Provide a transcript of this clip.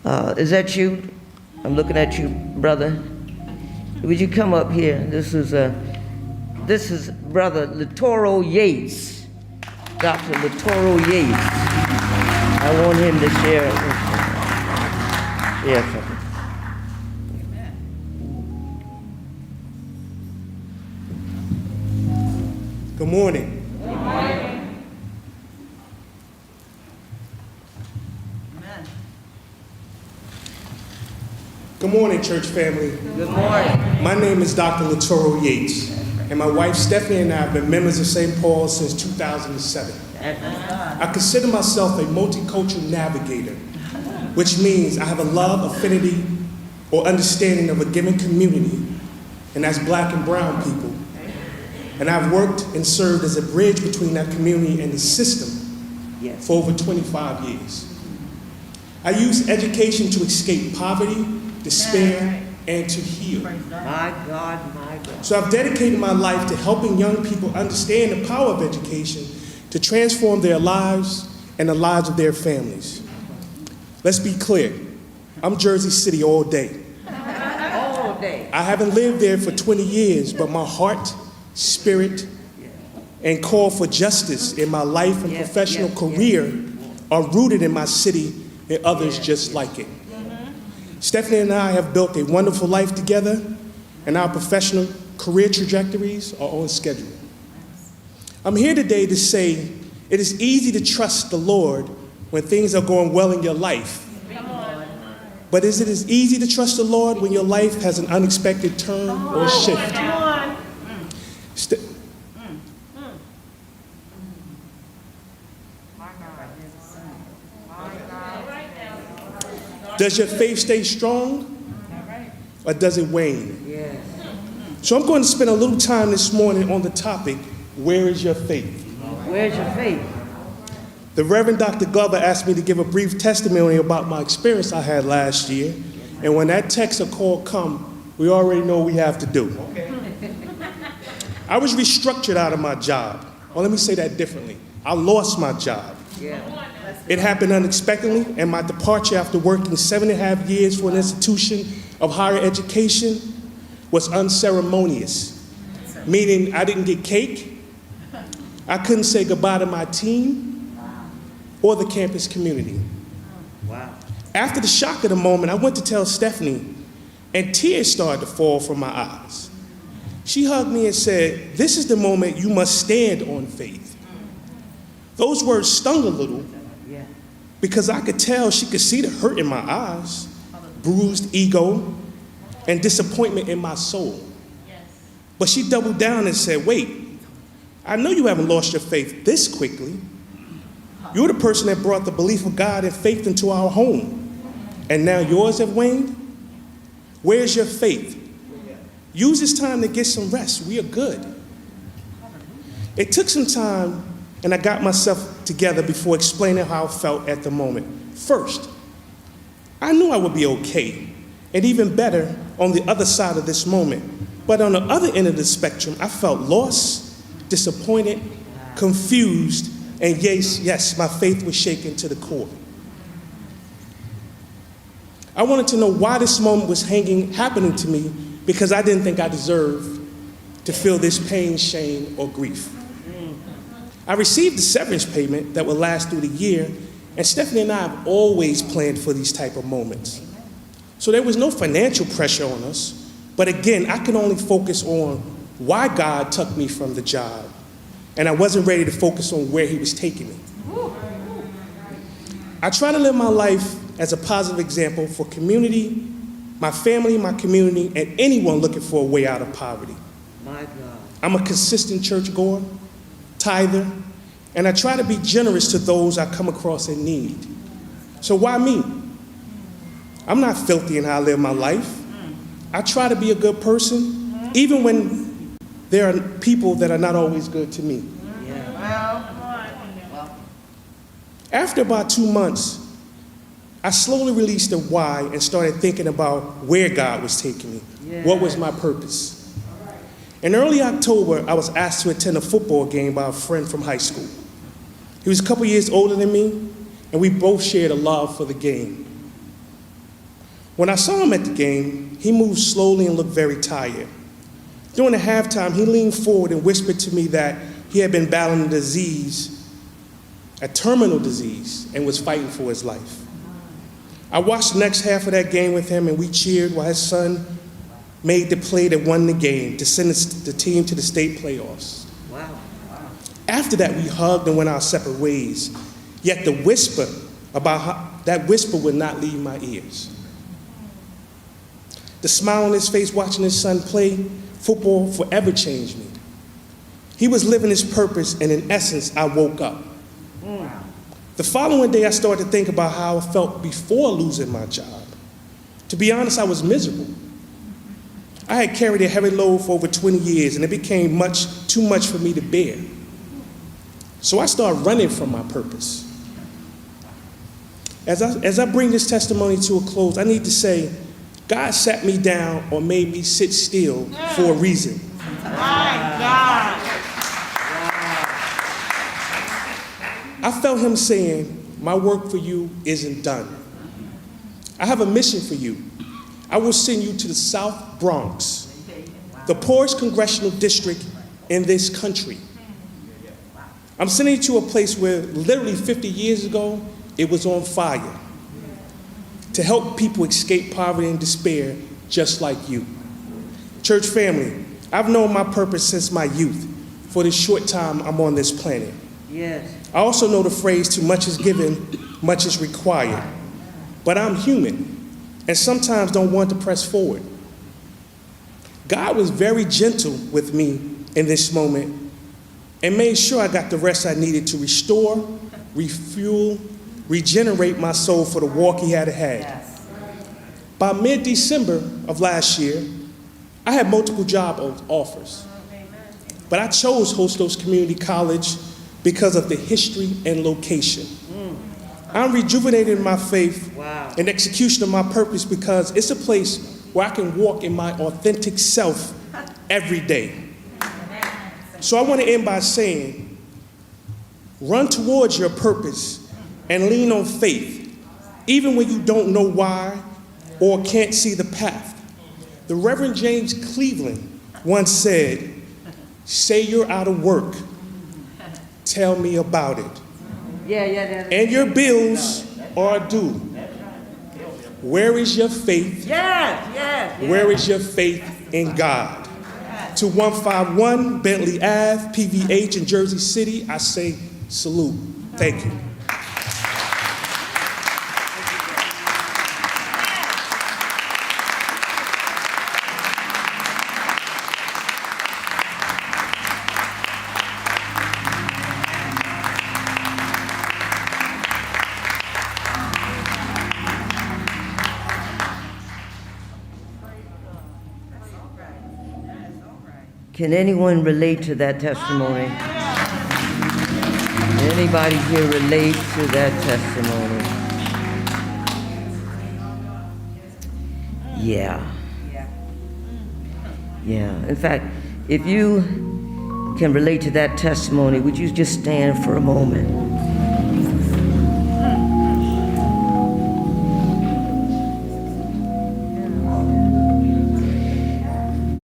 Is that you? I'm looking at you, brother. Would you come up here? This is Brother Litoro Yates, Dr. Litoro Yates. I want him to share something. Good morning. Good morning. Amen. Good morning, church family. Good morning. My name is Dr. Litoro Yates, and my wife Stephanie and I have been members of St. Paul since 2007. I consider myself a multicultural navigator, which means I have a love, affinity, or understanding of a given community, and that's black and brown people. And I've worked and served as a bridge between that community and the system for over 25 years. I use education to escape poverty, despair, and to heal. My God, my God. So I've dedicated my life to helping young people understand the power of education to transform their lives and the lives of their families. Let's be clear, I'm Jersey City all day. All day. I haven't lived there for 20 years, but my heart, spirit, and call for justice in my life and professional career are rooted in my city and others just like it. Stephanie and I have built a wonderful life together, and our professional career trajectories are on schedule. I'm here today to say it is easy to trust the Lord when things are going well in your life. But is it as easy to trust the Lord when your life has an unexpected turn or shift? Does your faith stay strong, or does it wane? Yes. So I'm going to spend a little time this morning on the topic, where is your faith? Where's your faith? The Reverend Dr. Glover asked me to give a brief testimony about my experience I had last year, and when that text or call come, we already know what we have to do. I was restructured out of my job. Well, let me say that differently. I lost my job. It happened unexpectedly, and my departure after working 7.5 years for an institution of higher education was unceremonious, meaning I didn't get cake, I couldn't say goodbye to my team or the campus community. Wow. After the shock of the moment, I went to tell Stephanie, and tears started to fall from my eyes. She hugged me and said, "This is the moment you must stand on faith." Those words stung a little because I could tell she could see the hurt in my eyes, bruised ego, and disappointment in my soul. But she doubled down and said, "Wait, I know you haven't lost your faith this quickly. You're the person that brought the belief of God and faith into our home, and now yours have waned? Where's your faith? Use this time to get some rest. We are good." It took some time, and I got myself together before explaining how I felt at the moment. First, I knew I would be okay, and even better on the other side of this moment. But on the other end of the spectrum, I felt lost, disappointed, confused, and yes, my faith was shaken to the core. I wanted to know why this moment was happening to me, because I didn't think I deserved to feel this pain, shame, or grief. I received a severance payment that would last through the year, and Stephanie and I have always planned for these type of moments. So there was no financial pressure on us, but again, I could only focus on why God took me from the job, and I wasn't ready to focus on where he was taking me. I try to live my life as a positive example for community, my family, my community, and anyone looking for a way out of poverty. My God. I'm a consistent churchgoer, tither, and I try to be generous to those I come across in need. So why me? I'm not filthy in how I live my life. I try to be a good person, even when there are people that are not always good to me. After about 2 months, I slowly released the why and started thinking about where God was taking me. What was my purpose? In early October, I was asked to attend a football game by a friend from high school. He was a couple years older than me, and we both shared a love for the game. When I saw him at the game, he moved slowly and looked very tired. During the halftime, he leaned forward and whispered to me that he had been battling a disease, a terminal disease, and was fighting for his life. I watched the next half of that game with him, and we cheered while his son made the play that won the game to send the team to the state playoffs. Wow. After that, we hugged and went our separate ways. Yet the whisper that whisper would not leave my ears. The smile on his face watching his son play football forever changed me. He was living his purpose, and in essence, I woke up. The following day, I started to think about how I felt before losing my job. To be honest, I was miserable. I had carried a heavy load for over 20 years, and it became too much for me to bear. So I started running from my purpose. As I bring this testimony to a close, I need to say, God sat me down or made me sit still for a reason. My God. I felt him saying, my work for you isn't done. I have a mission for you. I will send you to the South Bronx, the poorest congressional district in this country. I'm sending you to a place where literally 50 years ago, it was on fire, to help people escape poverty and despair just like you. Church family, I've known my purpose since my youth, for the short time I'm on this planet. Yes. I also know the phrase, too much is given, much is required. But I'm human, and sometimes don't want to press forward. God was very gentle with me in this moment and made sure I got the rest I needed to restore, refuel, regenerate my soul for the walk he had ahead. Yes. By mid-December of last year, I had multiple job offers, but I chose Hostos Community College because of the history and location. I'm rejuvenated in my faith and execution of my purpose because it's a place where I can walk in my authentic self every day. So I want to end by saying, run towards your purpose and lean on faith, even when you don't know why or can't see the path. The Reverend James Cleveland once said, say you're out of work, tell me about it. And your bills are due. Where is your faith? Where is your faith in God? To 151 Bentley Ave, PVH in Jersey City, I say salute. Thank you. Can anyone relate to that testimony? Anybody here relate to that testimony? Yeah. In fact, if you can relate to that testimony, would you just stand for a moment?